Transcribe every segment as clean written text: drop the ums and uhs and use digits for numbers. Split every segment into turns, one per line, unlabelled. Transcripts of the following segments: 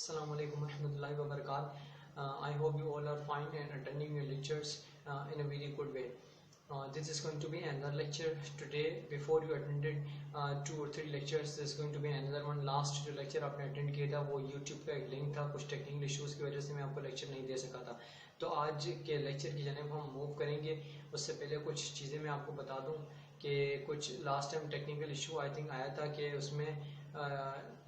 Assalamu alaikum warahmatullahi wabarakatuh. I hope you all are fine and attending your lectures in a very good way. This is going to be another lecture today. Before you attended 2 or 3 lectures, there is going to be another one. Last जो lecture आपने attend किया था वो YouTube का एक link था, कुछ technical issues की वजह से मैं आपको lecture नहीं दे सका था. तो आज के lecture की जानिब हम move करेंगे. उससे पहले कुछ चीज़ें मैं आपको बता दूं कि कुछ last time technical issue I think आया था कि उसमें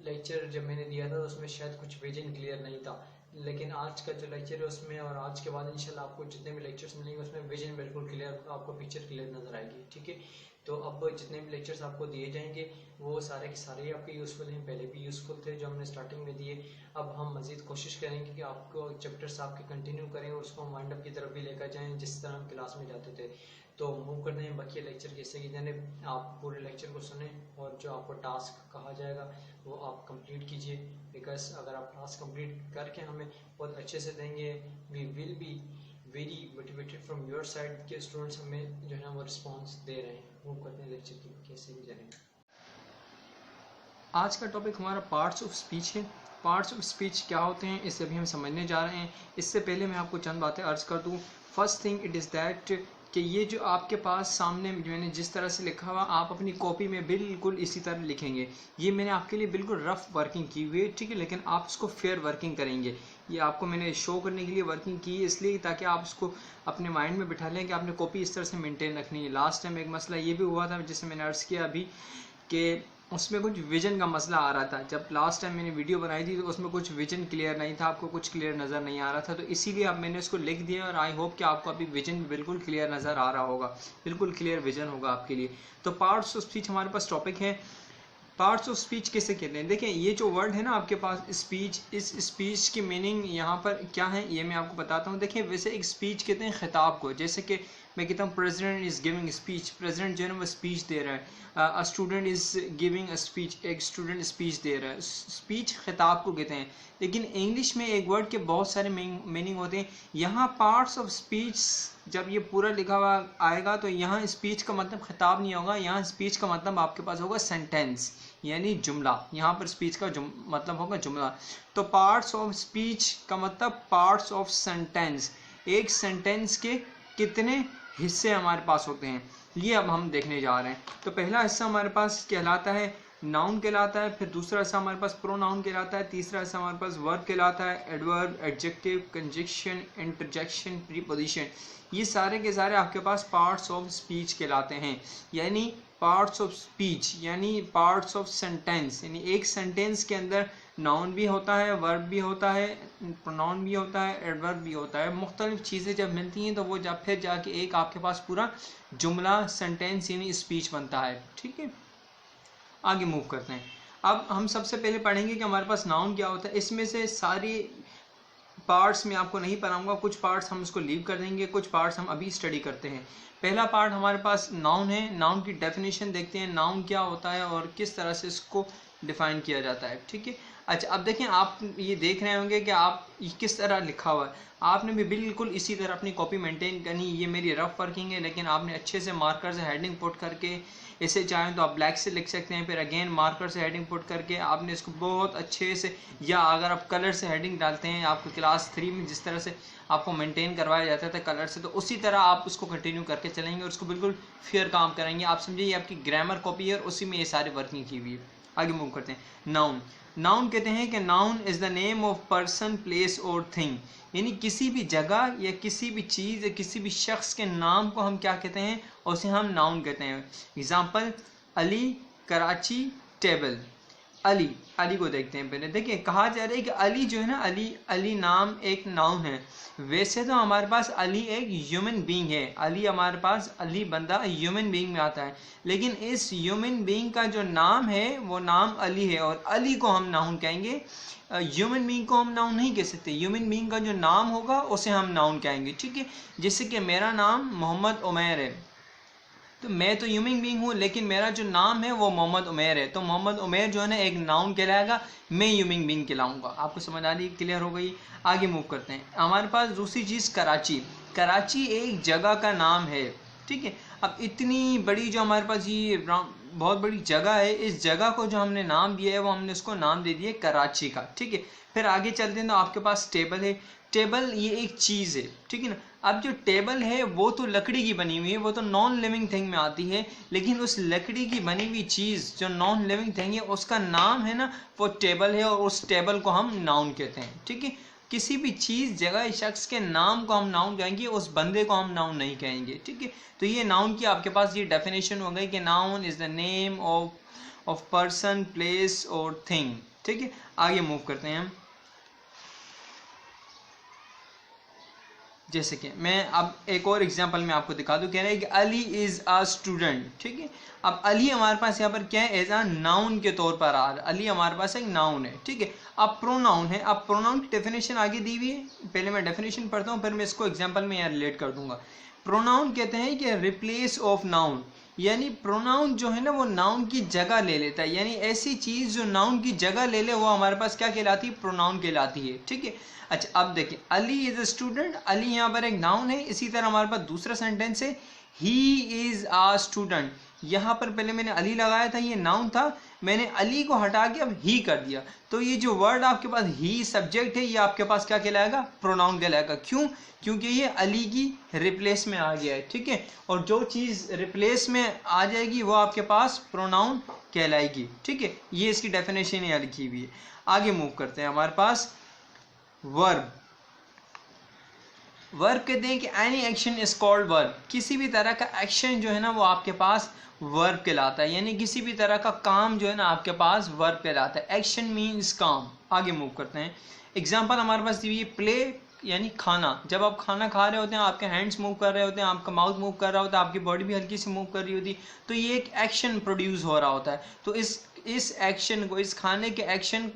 लेक्चर जब मैंने दिया था उसमें शायद कुछ विजन क्लियर नहीं था, लेकिन आज का जो लेक्चर है उसमें और आज के बाद इंशाल्लाह आपको जितने भी लेक्चर्स मिलेंगे उसमें विजन बिल्कुल क्लियर, आपको पिक्चर क्लियर नज़र आएगी. ठीक है, तो अब जितने भी लेक्चर्स आपको दिए जाएंगे वो सारे के सारे आपके यूज़फुल हैं. पहले भी यूज़फुल थे जो हमने स्टार्टिंग में दिए. अब हम मज़ीद कोशिश करेंगे कि आपको चैप्टर्स आपके कंटिन्यू करें और उसको वाइंड अप की तरफ भी लेकर जाएँ जिस तरह हम क्लास में जाते थे. तो मूव करते हैं बाकी लेक्चर के हिस्से की जानिब. आप पूरे लेक्चर को सुने और जो आपको टास्क कहा जाएगा वो आप कंप्लीट कीजिए, बिकॉज अगर आप टास्क कंप्लीट करके हमें बहुत अच्छे से देंगे, we will be very motivated from your side के स्टूडेंट्स हमें जो है ना वो रिस्पॉन्स दे रहे हैं. मूव करते हैं लेक्चर की कैसे भी जानेंगे. आज का टॉपिक हमारा पार्ट्स ऑफ स्पीच है. पार्ट्स ऑफ स्पीच क्या होते हैं इसे अभी हम समझने जा रहे हैं. इससे पहले मैं आपको चंद बातें अर्ज कर दूँ. First thing it is that कि ये जो आपके पास सामने मैंने जिस तरह से लिखा हुआ आप अपनी कॉपी में बिल्कुल इसी तरह लिखेंगे. ये मैंने आपके लिए बिल्कुल रफ वर्किंग की हुई है, ठीक है, लेकिन आप इसको फेयर वर्किंग करेंगे. ये आपको मैंने शो करने के लिए वर्किंग की है इसलिए ताकि आप इसको अपने माइंड में बिठा लें कि आपने कॉपी इस तरह से मेंटेन रखनी है. लास्ट टाइम एक मसला ये भी हुआ था जिसे मैंने अर्ज किया अभी कि उसमें कुछ विजन का मसला आ रहा था. जब लास्ट टाइम मैंने वीडियो बनाई थी तो उसमें कुछ विजन क्लियर नहीं था, आपको कुछ क्लियर नज़र नहीं आ रहा था, तो इसीलिए अब मैंने उसको लिख दिया और आई होप कि आपको अभी विजन बिल्कुल क्लियर नज़र आ रहा होगा, बिल्कुल क्लियर विजन होगा आपके लिए. तो पार्ट्स ऑफ स्पीच हमारे पास टॉपिक है. पार्ट्स ऑफ स्पीच किसे कहते हैं? देखिए ये जो वर्ड है ना आपके पास स्पीच, इस स्पीच की मीनिंग यहाँ पर क्या है ये मैं आपको बताता हूँ. देखिए वैसे एक स्पीच कहते हैं खिताब को, जैसे कि मैं कहता हूँ president is giving speech, president जो है ना वो स्पीच दे रहा है. A student is giving a speech, एक स्टूडेंट स्पीच दे रहा है. स्पीच खिताब को कहते हैं. लेकिन इंग्लिश में एक वर्ड के बहुत सारे मीनिंग होते हैं. यहाँ पार्ट्स ऑफ स्पीच जब ये पूरा लिखा हुआ आएगा तो यहाँ स्पीच का मतलब खिताब नहीं होगा, यहाँ स्पीच का मतलब आपके पास होगा सेंटेंस यानी जुमला. यहाँ पर स्पीच का मतलब होगा जुमला. तो पार्ट्स ऑफ स्पीच का मतलब पार्ट्स ऑफ सेंटेंस, एक सेंटेंस के कितने हिस्से हमारे पास होते हैं ये अब हम देखने जा रहे हैं. तो पहला हिस्सा हमारे पास कहलाता है नाउन कहलाता है, फिर दूसरा हिस्सा हमारे पास प्रोनाउन कहलाता है, तीसरा हिस्सा हमारे पास वर्ब कहलाता है, adverb, adjective, conjunction, interjection, preposition. ये सारे के सारे आपके पास पार्ट्स ऑफ स्पीच कहलाते हैं. यानी पार्ट्स ऑफ स्पीच यानी पार्ट्स ऑफ सेंटेंस, यानी एक सेंटेंस के अंदर नाउन भी होता है, वर्ब भी होता है, प्रोनाउन भी होता है, एडवर्ब भी होता है. मुख्तलिफ चीज़ें जब मिलती हैं तो वो जब फिर जाके एक आपके पास पूरा जुमला सेंटेंस यानी स्पीच बनता है. ठीक है, आगे मूव करते हैं. अब हम सबसे पहले पढ़ेंगे कि हमारे पास नाउन क्या होता है. इसमें से सारी पार्ट्स में आपको नहीं पढ़ाऊंगा, कुछ पार्ट्स हम उसको लीव कर देंगे, कुछ पार्ट्स हम अभी स्टडी करते हैं. पहला पार्ट हमारे पास नाउन है. नाउन की डेफिनेशन देखते हैं, नाउन क्या होता है और किस तरह से इसको डिफाइन किया जाता है. ठीक है, अच्छा अब देखें आप ये देख रहे होंगे कि आप किस तरह लिखा हुआ है. आपने भी बिल्कुल इसी तरह अपनी कॉपी मेंटेन करनी. ये मेरी रफ वर्किंग है लेकिन आपने अच्छे से मार्कर से हेडिंग पुट करके, इसे चाहें तो आप ब्लैक से लिख सकते हैं, फिर अगेन मार्कर से हेडिंग पुट करके आपने इसको बहुत अच्छे से, या अगर आप कलर से हेडिंग डालते हैं आपको क्लास 3 में जिस तरह से आपको मेंटेन करवाया जाता था कलर से, तो उसी तरह आप उसको कंटिन्यू करके चलेंगे और उसको बिल्कुल फेयर काम करेंगे. आप समझिए ये आपकी ग्रामर कॉपी है और उसी में ये सारी वर्किंग की हुई है. आगे मूव करते हैं. नाउन, नाउन कहते हैं कि noun is the name of person, place और थिंग. यानी किसी भी जगह या किसी भी चीज़ या किसी भी शख्स के नाम को हम क्या कहते हैं और उसे हम नाउन कहते हैं. Example Ali, Karachi, table. अली, अली को देखते हैं पहले. देखिए कहा जा रहा है कि अली जो है ना, अली नाम एक नाउन है. वैसे तो हमारे पास अली एक ह्यूमन बीइंग है, अली हमारे पास अली बंदा ह्यूमन बीइंग में आता है, लेकिन इस ह्यूमन बीइंग का जो नाम है वो नाम अली है और अली को हम नाउन कहेंगे. ह्यूमन बीइंग को हम नाउन नहीं कह सकते. ह्यूमन बीइंग का जो नाम होगा उसे हम नाउन कहेंगे. ठीक है, जैसे कि मेरा नाम मोहम्मद उमैर है, तो मैं तो ह्यूमन बीइंग हूँ लेकिन मेरा जो नाम है वो मोहम्मद उमैर है, तो मोहम्मद उमैर जो है ना एक नाउन कहलाएगा, मैं ह्यूमन बीइंग कहलाऊंगा. आपको समझ आ रही, क्लियर हो गई. आगे मूव करते हैं. हमारे पास दूसरी चीज़ कराची. कराची एक जगह का नाम है. ठीक है, अब इतनी बड़ी जो हमारे पास ये बहुत बड़ी जगह है, इस जगह को जो हमने नाम दिया है वो हमने उसको नाम दे दिया कराची का, ठीक है। फिर आगे चलते हैं तो आपके पास टेबल है। टेबल ये एक चीज़ है, ठीक है ना। अब जो टेबल है वो तो लकड़ी की बनी हुई है, वो तो नॉन लिविंग थिंग में आती है, लेकिन उस लकड़ी की बनी हुई चीज़ जो नॉन लिविंग थिंग है उसका नाम है ना वो टेबल है, और उस टेबल को हम नाउन कहते हैं, ठीक है। किसी भी चीज़, जगह, शख्स के नाम को हम नाउन कहेंगे, उस बंदे को हम नाउन नहीं कहेंगे, ठीक है। तो ये नाउन की आपके पास ये डेफिनेशन हो गई कि noun is the name of person, place और थिंग, ठीक है। आगे मूव करते हैं हम। जैसे कि मैं अब एक और एग्जांपल में आपको दिखा दूं, कह रहा है कि अली इज़ अ स्टूडेंट, ठीक है। अब अली हमारे पास यहाँ पर क्या है, एज अ नाउन के तौर पर आ रहा है, अली हमारे पास एक नाउन है, ठीक है। अब प्रोनाउन है, अब प्रोनाउन की डेफिनेशन आगे दी हुई है, पहले मैं डेफिनेशन पढ़ता हूँ, फिर मैं इसको एग्जाम्पल में यहाँ रिलेट कर दूंगा। प्रोनाउन कहते हैं कि रिप्लेस ऑफ नाउन, यानी प्रोनाउन जो है ना वो नाउन की जगह ले लेता है, यानी ऐसी चीज़ जो नाउन की जगह ले ले वो हमारे पास क्या कहलाती है, प्रोनाउन कहलाती है, ठीक है। अच्छा अब देखिए, Ali is a student, Ali यहाँ पर एक नाउन है। इसी तरह हमारे पास दूसरा सेंटेंस है, ही इज अ स्टूडेंट। यहाँ पर पहले मैंने अली लगाया था, ये नाउन था, मैंने अली को हटा के अब ही कर दिया, तो ये जो वर्ड आपके पास ही सब्जेक्ट है ये आपके पास क्या कहलाएगा, प्रोनाउन कहलाएगा। क्यों? क्योंकि ये अली की रिप्लेस में आ गया है, ठीक है। और जो चीज़ रिप्लेस में आ जाएगी वो आपके पास प्रोनाउन कहलाएगी, ठीक है। ये इसकी डेफिनेशन यहाँ लिखी हुई है। आगे मूव करते हैं, हमारे पास वर्ब। वर्ब कहते हैं कि any action is called verb, किसी भी तरह का एक्शन जो है ना वो आपके पास वर्ब कहलाता है, यानी किसी भी तरह का काम जो है ना आपके पास वर्ब कहलाता है। एक्शन मीन्स काम। आगे मूव करते हैं, एग्जाम्पल हमारे पास दी, प्ले यानी खाना। जब आप खाना खा रहे होते हैं, आपके हैंड्स मूव कर रहे होते हैं, आपका माउथ मूव कर रहा होता है, आपकी बॉडी भी हल्की सी मूव कर रही होती है, तो ये एक एक्शन प्रोड्यूस हो रहा होता है। तो इस एक्शन को, इस खाने के एक्शन,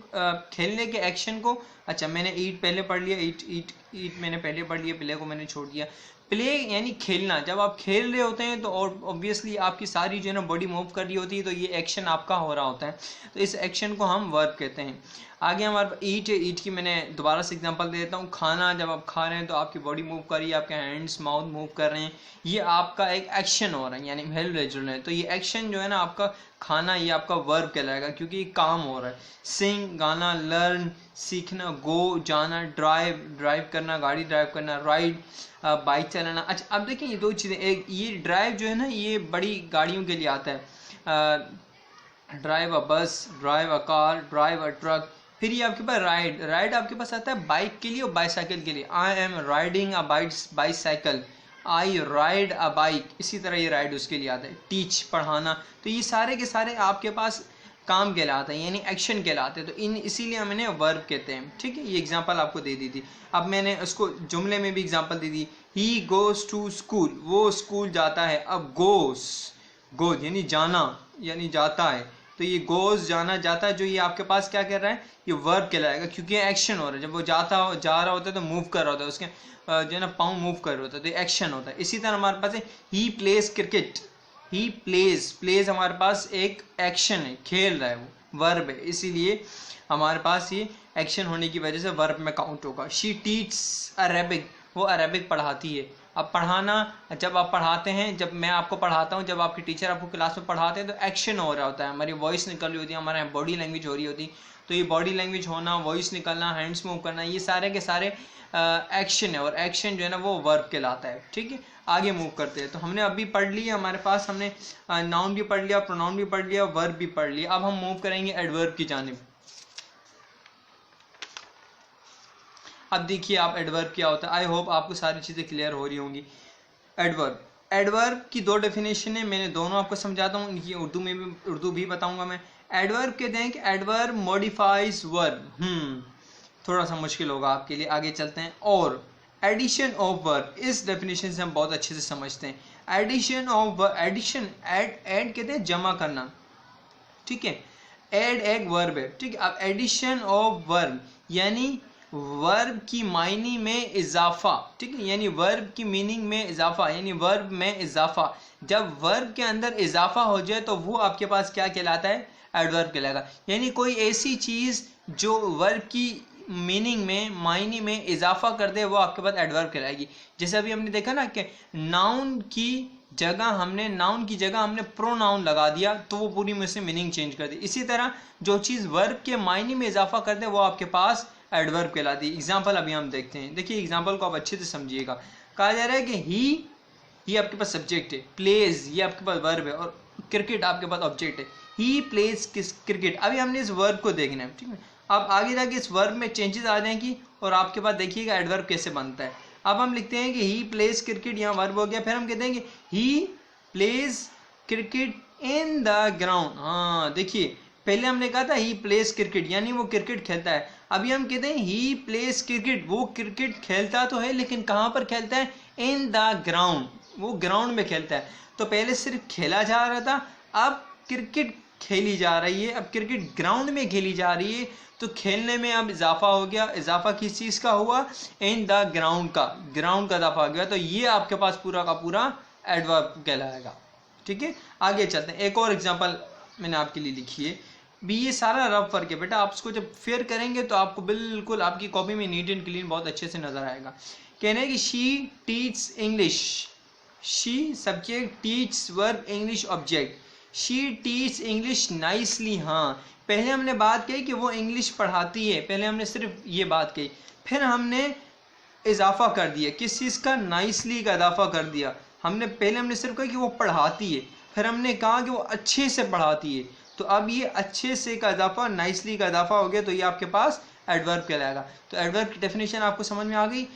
खेलने के एक्शन को, अच्छा मैंने ईट पहले पढ़ लिया, ईट मैंने पहले पढ़ लिया, प्ले को मैंने छोड़ दिया। प्ले यानी खेलना, जब आप खेल रहे होते हैं तो ऑब्वियसली आपकी सारी जो है ना बॉडी मूव कर रही होती है, तो ये एक्शन आपका हो रहा होता है, तो इस एक्शन को हम वर्ब कहते हैं। आगे हमारे ईट है, ईट की मैंने दोबारा से एग्जांपल दे देता हूँ। खाना, जब आप खा रहे हैं तो आपकी बॉडी मूव कर रही है, आपके हैंड्स माउथ मूव कर रहे हैं, ये आपका एक एक्शन हो रहा है, यानी हेल्प रेजुल है, तो ये एक्शन जो है ना आपका खाना, ये आपका वर्ब कहलाएगा क्योंकि ये काम हो रहा है। सिंग गाना, लर्न सीखना, गो जाना, ड्राइव करना, गाड़ी ड्राइव करना, राइड बाइक चलाना। अच्छा अब देखिए ये दो चीज़ें, एक ये ड्राइव जो है ना ये बड़ी गाड़ियों के लिए आता है, ड्राइव अ बस, drive a car, drive a truck. फिर ये आपके पास राइड आपके पास आता है बाइक के लिए और बाईसाइकिल के लिए। I am riding a bicycle, I ride a bike, इसी तरह ये राइड उसके लिए आता है। टीच पढ़ाना, तो ये सारे के सारे आपके पास काम कहलाता है, यानी एक्शन कहलाते हैं, तो इसीलिए मैंने वर्ब कहते हैं, ठीक है। ये एग्जांपल आपको दे दी थी, अब मैंने उसको जुमले में भी एग्जांपल दे दी। ही गोज टू स्कूल, वो स्कूल जाता है। अब गोज यानी जाना, यानी जाता है, तो ये गोज जाना, जाता है, जो ये आपके पास क्या कर रहा है, ये वर्ब कहलाएगा क्योंकि ये एक्शन हो रहा है। जब वो जा रहा होता है तो मूव कर रहा होता है, उसके जो है ना पाँव मूव कर रहा होता है, तो एक्शन होता है। इसी तरह हमारे पास है he plays cricket, he plays हमारे पास एक एक्शन है, खेल रहा है, वो वर्ब है, इसीलिए हमारे पास ये एक्शन होने की वजह से वर्ब में काउंट होगा। शी टीच अरेबिक, वो अरेबिक पढ़ाती है। अब पढ़ाना, जब आप पढ़ाते हैं, जब मैं आपको पढ़ाता हूँ, जब आपके टीचर आपको क्लास में पढ़ाते हैं तो एक्शन हो रहा होता है, हमारी वॉइस निकल रही होती है, हमारे बॉडी लैंग्वेज हो रही होती, तो ये बॉडी लैंग्वेज होना, वॉइस निकलना, हैंड्स मूव करना, ये सारे के सारे एक्शन है, और एक्शन जो है ना वो वर्ब कहलाता है, ठीक है। आगे मूव करते हैं, तो हमने अभी पढ़ लिया, हमारे पास हमने नाउन भी पढ़ लिया, प्रोनाउन भी पढ़ लिया, वर्ब भी पढ़ लिया। अब हम मूव करेंगे एडवर्ब की जानिब। अब देखिए आप एडवर्ब क्या होता है, आई होप आपको सारी चीज़ें क्लियर हो रही होंगी। एडवर्ब की दो डेफिनेशन है, मैंने दोनों आपको समझाता हूँ, इनकी उर्दू भी बताऊंगा मैं। एडवर्ब कहते हैं कि एडवर्ब मॉडिफाइज वर्ब, थोड़ा सा मुश्किल होगा आपके लिए, आगे चलते हैं। और एडिशन ऑफ वर्ब, इस डेफिनेशन से हम बहुत अच्छे से समझते हैं। Addition of verb, addition add कहते हैं जमा करना, ठीक है। ऐड एक वर्ब है, ठीक है। अब एडिशन ऑफ वर्ब यानी वर्ब की मायने में इजाफा, ठीक है, यानी वर्ब की मीनिंग में इजाफा, यानी वर्ब में इजाफा। जब वर्ब के अंदर इजाफा हो जाए तो वो आपके पास क्या कहलाता है, एडवर्ब कहलाएगा। यानी कोई ऐसी चीज़ जो वर्ब की मीनिंग में, मायने में इजाफा कर दे, वो आपके पास एडवर्ब कहलाएगी। जैसे अभी हमने देखा ना कि नाउन की जगह हमने नाउन की जगह हमने प्रोनाउन लगा दिया तो वो पूरी में से मीनिंग चेंज कर दी। इसी तरह जो चीज़ वर्ब के मायने में इजाफा करते हैं वो आपके पास एडवर्ब कहलाती है। एग्जाम्पल अभी हम देखते हैं, देखिए एग्जाम्पल को आप अच्छे से समझिएगा। कहा जा रहा है कि ही आपके पास सब्जेक्ट है, प्लेज ये आपके पास वर्ब है और क्रिकेट आपके पास ऑब्जेक्ट है। He plays cricket. अभी हमने इस वर्ब को देखना है, ठीक है। अब आगे जाके इस वर्ब में चेंजेस आ जाएंगी और आपके पास देखिएगा एडवर्ब कैसे बनता है। अब हम लिखते हैं कि ही प्लेज क्रिकेट, यहाँ वर्ब हो गया। फिर हम कहते हैं कि he plays cricket in the ground. हाँ देखिए, पहले हमने कहा था ही प्लेज क्रिकेट यानी वो क्रिकेट खेलता है। अभी हम कहते हैं ही प्लेज क्रिकेट, वो क्रिकेट खेलता तो है लेकिन कहाँ पर खेलता है? इन द ग्राउंड, वो ग्राउंड में खेलता है। तो पहले सिर्फ खेला जा रहा था, अब क्रिकेट खेली जा रही है, अब क्रिकेट ग्राउंड में खेली जा रही है। तो खेलने में अब इजाफा हो गया। इजाफा किस चीज़ का हुआ? इन द ग्राउंड का, ग्राउंड का इजाफा हो गया। तो ये आपके पास पूरा का पूरा एडवर्ब कहलाएगा, ठीक है। आगे चलते हैं, एक और एग्जांपल मैंने आपके लिए लिखी है। भी ये सारा रफ वर्क है बेटा, आप इसको जब फेयर करेंगे तो आपको बिल्कुल आपकी कॉपी में नीट एंड क्लीन बहुत अच्छे से नजर आएगा। कहने हैं कि she teach English, she subject, teach verb, English object. She teach English nicely. हाँ, पहले हमने बात कही कि वो इंग्लिश पढ़ाती है, पहले हमने सिर्फ ये बात कही, फिर हमने इजाफा कर दिया किस चीज़ का? नाइसली का इजाफा कर दिया। पहले हमने सिर्फ कहा कि वो पढ़ाती है, फिर हमने कहा कि वो अच्छे से पढ़ाती है। तो अब ये अच्छे से का इजाफा नाइसली का इजाफा हो गया, तो ये आपके पास एडवर्ब कहलाएगा। तो एडवर्ब की डेफिनेशन आपको समझ में आ गई।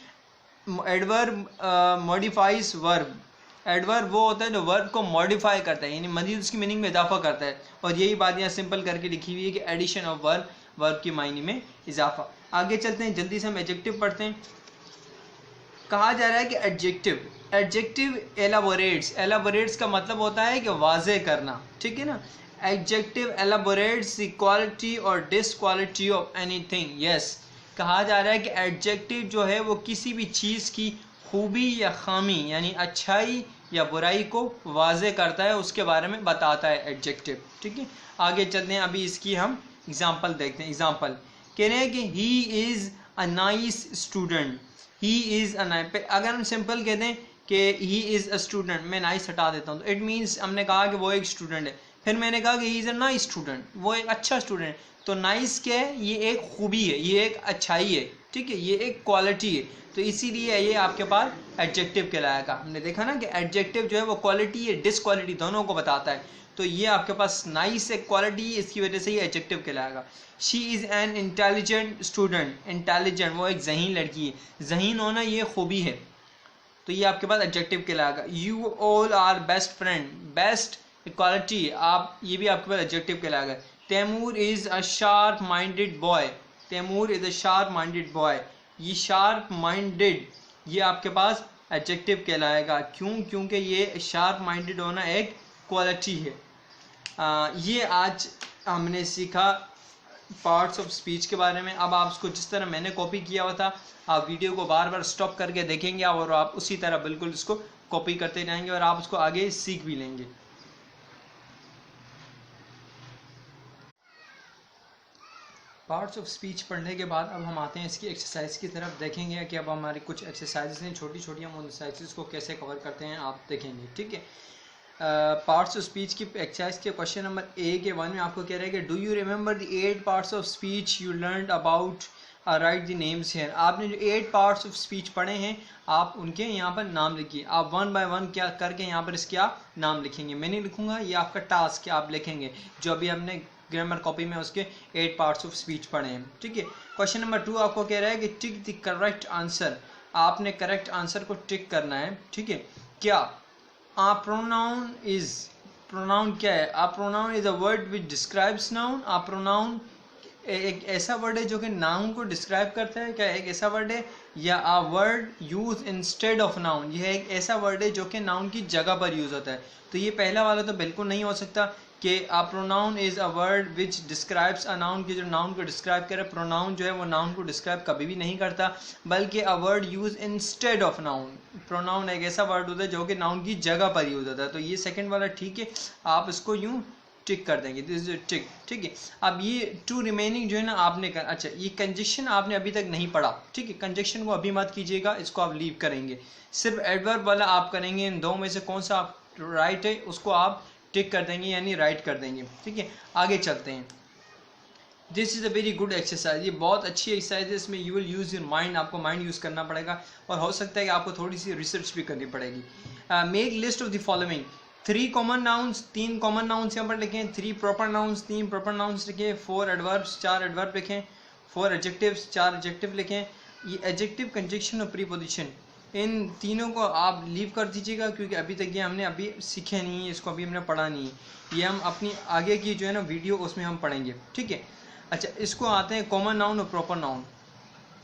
Adverb modifies verb. एडवर्ब वो होता है जो वर्ब को मॉडिफाई करता है, यानी मजीद उसकी मीनिंग में इजाफा करता है। और यही बात यहाँ सिंपल करके लिखी हुई है कि एडिशन ऑफ वर्ब, वर्ब की मायने में इजाफा। आगे चलते हैं, जल्दी से हम एडजेक्टिव पढ़ते हैं। कहा जा रहा है कि एडजेक्टिव, एडजेक्टिव एलाबोरेट्स। एलाबोरेट्स का मतलब होता है कि वाजे करना, ठीक है ना। एडजेक्टिव एलाबोरेट्स द क्वालिटी और डिसक्वालिटी ऑफ एनीथिंग। यस, कहा जा रहा है कि एडजेक्टिव जो है वो किसी भी चीज़ की खूबी या खामी यानी अच्छाई या बुराई को वाजे करता है, उसके बारे में बताता है एडजेक्टिव, ठीक है। आगे चलते हैं, अभी इसकी हम एग्जांपल देखते हैं। एग्जांपल कह रहे हैं कि he is a nice student. He is a nice, अगर हम सिंपल कह दें कि ही इज़ अ स्टूडेंट, मैं नाइस हटा देता हूँ तो इट मीन्स हमने कहा कि वो एक स्टूडेंट है। फिर मैंने कहा कि he is a nice student, वो एक अच्छा स्टूडेंट है। तो नाइस क्या है? ये एक खूबी है, ये एक अच्छाई है, ठीक है, ये एक क्वालिटी है। तो इसीलिए ये आपके पास एडजेक्टिव कहलाएगा। हमने देखा ना कि एडजेक्टिव जो है वो क्वालिटी है डिसक्वालिटी दोनों को बताता है। तो ये आपके पास नाइस एक क्वालिटी है, इसकी वजह से ये एडजेक्टिव कहलाएगा। She is an intelligent student. Intelligent, वो एक ज़हीन लड़की है, ज़हीन होना ये खूबी है, तो ये आपके पास एडजेक्टिव कहलाएगा। You all are best friend, best quality आप, ये भी आपके पास एडजेक्टिव कहलाएगा। Taimur is a sharp minded boy. Taimur is a sharp minded boy, ये शार्प माइंडेड ये आपके पास एडजेक्टिव कहलाएगा। क्यों? क्योंकि ये शार्प माइंडेड होना एक क्वालिटी है। ये आज हमने सीखा पार्ट्स ऑफ स्पीच के बारे में। अब आप इसको जिस तरह मैंने कॉपी किया हुआ था, आप वीडियो को बार बार स्टॉप करके देखेंगे और आप उसी तरह बिल्कुल इसको कॉपी करते जाएंगे और आप उसको आगे सीख भी लेंगे। पार्ट्स ऑफ स्पीच पढ़ने के बाद अब हम आते हैं इसकी एक्सरसाइज की तरफ। देखेंगे कि अब हमारी कुछ एक्सरसाइजेस हैं छोटी छोटी, हम उन एक्सरसाइजेस को कैसे कवर करते हैं आप देखेंगे, ठीक है। पार्ट्स ऑफ स्पीच की एक्सरसाइज के क्वेश्चन नंबर ए के 1 में आपको कह रहा है कि do you remember the 8 parts of speech you learn about, right the names here. आपने जो 8 पार्ट्स ऑफ स्पीच पढ़े हैं आप उनके यहाँ पर नाम लिखिए। आप 1 बाय 1 क्या करके यहाँ पर इसके आप नाम लिखेंगे। मैं नहीं लिखूँगा, ये आपका टास्क है, आप लिखेंगे जो अभी हमने ग्रामर कॉपी में उसके 8 पार्ट्स ऑफ स्पीच पढ़े हैं, ठीक है। क्वेश्चन नंबर 2 आपको कह रहा है कि टिक द करेक्ट आंसर। आपने करेक्ट आंसर को टिक करना है, ठीक है। क्या? आ प्रोनाउन इज, प्रोनाउन क्या है? A pronoun is a word which describes noun. A pronoun एक ऐसा वर्ड है जो कि नाउन को डिस्क्राइब करता है। क्या एक ऐसा वर्ड है? या a word use instead of noun, यह एक ऐसा वर्ड है जो कि नाउन की जगह पर यूज होता है। तो ये पहला वाला तो बिल्कुल नहीं हो सकता कि a pronoun is a word which describes a noun, की जो नाउन को डिस्क्राइब करे। प्रोनाउन जो है वो नाउन को डिस्क्राइब कभी भी नहीं करता, बल्कि a word use instead of noun. Pronoun एक ऐसा वर्ड होता है जो कि नाउन की जगह पर यूज होता है। तो ये सेकंड वाला ठीक है, आप इसको यूं टिक कर देंगे, दिस इज टिक, ठीक है। अब ये 2 रिमेनिंग जो है ना आपने कर, अच्छा ये कंजक्शन आपने अभी तक नहीं पढ़ा, ठीक है। कंजक्शन को अभी मत कीजिएगा, इसको आप लीव करेंगे। सिर्फ एडवर्ब वाला आप करेंगे। इन दो में से कौन सा आप राइट है उसको आप टिक कर देंगे यानी राइट कर देंगे। ठीक है, आगे चलते हैं। This is a very good exercise, ये बहुत अच्छी एक्सरसाइज है। इसमें you will use your mind, आपको माइंड यूज़ करना पड़ेगा और हो सकता है कि आपको थोड़ी सी रिसर्च भी करनी पड़ेगी। Make list of the following, 3 common nouns, 3 common nouns यहाँ पर लिखें, 3 प्रॉपर नाउन्स, 3 प्रॉपर नाउन्स लिखें, 4 एडवर्ब्स, 4 एडवर्ब लिखें, 4 एडजेक्टिव्स, 4 एडजेक्टिव लिखें। ये एडजेक्टिव, कंजक्शन और प्रीपोजिशन, इन तीनों को आप लीव कर दीजिएगा क्योंकि अभी तक ये हमने अभी सीखे नहीं है, इसको अभी हमने पढ़ा नहीं है। ये हम अपनी आगे की जो है ना वीडियो उसमें हम पढ़ेंगे। ठीक है, अच्छा इसको आते हैं कॉमन नाउन और प्रॉपर नाउन।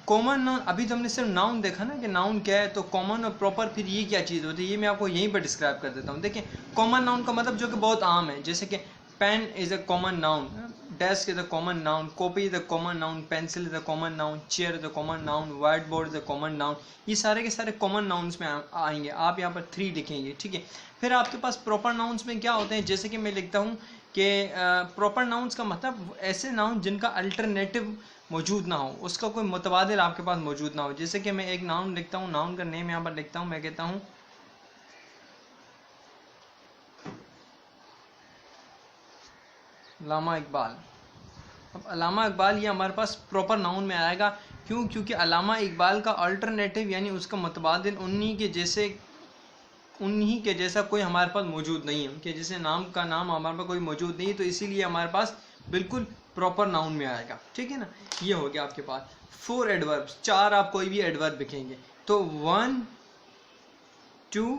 कॉमन नाउन, अभी तो हमने सिर्फ नाउन देखा ना कि नाउन क्या है, तो कॉमन और प्रॉपर फिर ये क्या चीज़ होती है, ये मैं आपको यहीं पर डिस्क्राइब कर देता हूँ। देखिए कॉमन नाउन का मतलब जो कि बहुत आम है, जैसे कि pen is a common noun, desk is a common noun, copy is a common noun, pencil is a common noun, chair is a common noun, white board is a common noun. ये सारे के सारे common nouns में आएंगे। आप यहाँ पर 3 लिखेंगे। ठीक है, फिर आपके पास प्रॉपर नाउन्स में क्या होते हैं, जैसे कि मैं लिखता हूँ कि प्रॉपर नाउन्स का मतलब ऐसे नाउन जिनका अल्टरनेटिव मौजूद ना हो, उसका कोई मुतबादिल आपके पास मौजूद ना हो। जैसे कि मैं एक नाउन लिखता हूँ, नाउन का नेम यहाँ पर लिखता हूँ, मैं कहता हूँ अल्लामा इकबाल। अब अल्लामा इकबाल ये हमारे पास प्रॉपर नाउन में आएगा। क्यों? क्योंकि अल्लामा इकबाल का अल्टरनेटिव यानी उसका मुतबादिल उन्हीं के जैसा कोई हमारे पास मौजूद नहीं है, उनके जैसे नाम का नाम हमारे पास कोई मौजूद नहीं है, तो इसीलिए हमारे पास बिल्कुल प्रॉपर नाउन में आएगा। ठीक है ना, ये हो गया आपके पास 4 एडवर्ब्स, 4 आप कोई भी एडवर्ब लिखेंगे। तो 1 2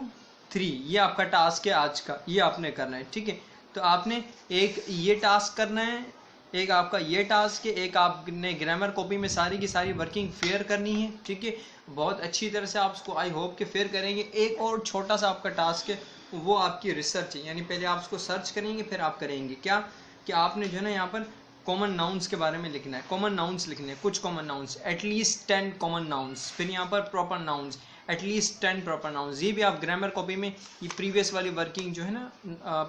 3 ये आपका टास्क है आज का, ये आपने करना है। ठीक है, तो आपने एक ये टास्क करना है, एक आपका ये टास्क है, एक आपने ग्रामर कॉपी में सारी की सारी वर्किंग फेयर करनी है। ठीक है, बहुत अच्छी तरह से आप उसको आई होप के फेयर करेंगे। एक और छोटा सा आपका टास्क है, वो आपकी रिसर्च है, यानी पहले आप उसको सर्च करेंगे फिर आप करेंगे क्या कि आपने जो है ना यहाँ पर कॉमन नाउन्स के बारे में लिखना है, कॉमन नाउन्स लिखने हैं, कुछ common nouns, at least 10 common nouns, फिर यहाँ पर proper nouns, at least 10 proper nouns. ये भी आप ग्रामर कॉपी में ये प्रीवियस वाली वर्किंग जो है ना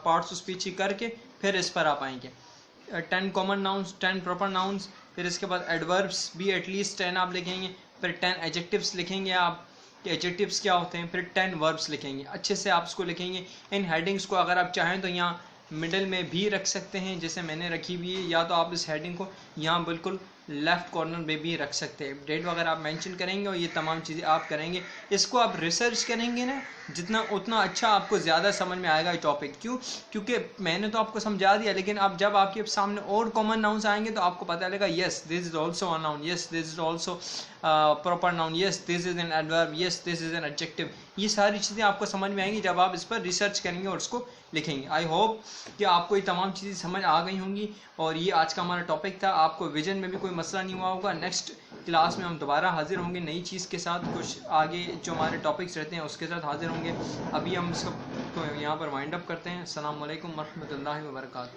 पार्ट्स ऑफ स्पीच करके फिर इस पर आप आएंगे। 10 कॉमन नाउन्स, 10 प्रॉपर नाउन्स, फिर इसके बाद एडवर्ब्स भी एटलीस्ट 10 आप लिखेंगे, फिर 10 एडजेक्टिव्स लिखेंगे आप कि एडजेक्टिव्स क्या होते हैं, फिर 10 वर्ब्स लिखेंगे। अच्छे से आप इसको लिखेंगे। इन हेडिंग्स को अगर आप चाहें तो यहाँ मिडल में भी रख सकते हैं जैसे मैंने रखी हुई है, या तो आप इस हेडिंग को यहाँ बिल्कुल लेफ्ट कॉर्नर में भी रख सकते हैं। डेट वगैरह आप मेंशन करेंगे और ये तमाम चीज़ें आप करेंगे। इसको आप रिसर्च करेंगे ना जितना उतना अच्छा आपको ज़्यादा समझ में आएगा ये टॉपिक। क्यों? क्योंकि मैंने तो आपको समझा दिया, लेकिन अब जब आपके सामने और कॉमन नाउन्स आएंगे तो आपको पता लगेगा yes this is also a noun, yes this is also proper noun, yes this is an adverb, yes this is an adjective. ये सारी चीज़ें आपको समझ में आएंगी जब आप इस पर रिसर्च करेंगे और इसको लिखेंगे। आई होप कि आपको ये तमाम चीज़ें समझ आ गई होंगी और ये आज का हमारा टॉपिक था। आपको विजन में भी कोई मसला नहीं हुआ होगा। नेक्स्ट क्लास में हम दोबारा हाजिर होंगे नई चीज़ के साथ, कुछ आगे जो हमारे टॉपिक्स रहते हैं उसके साथ हाजिर होंगे। अभी हम इसको यहाँ पर वाइंड अप करते हैं। अस्सलाम वालेकुम वरहमतुल्लाहि व बरकातहू।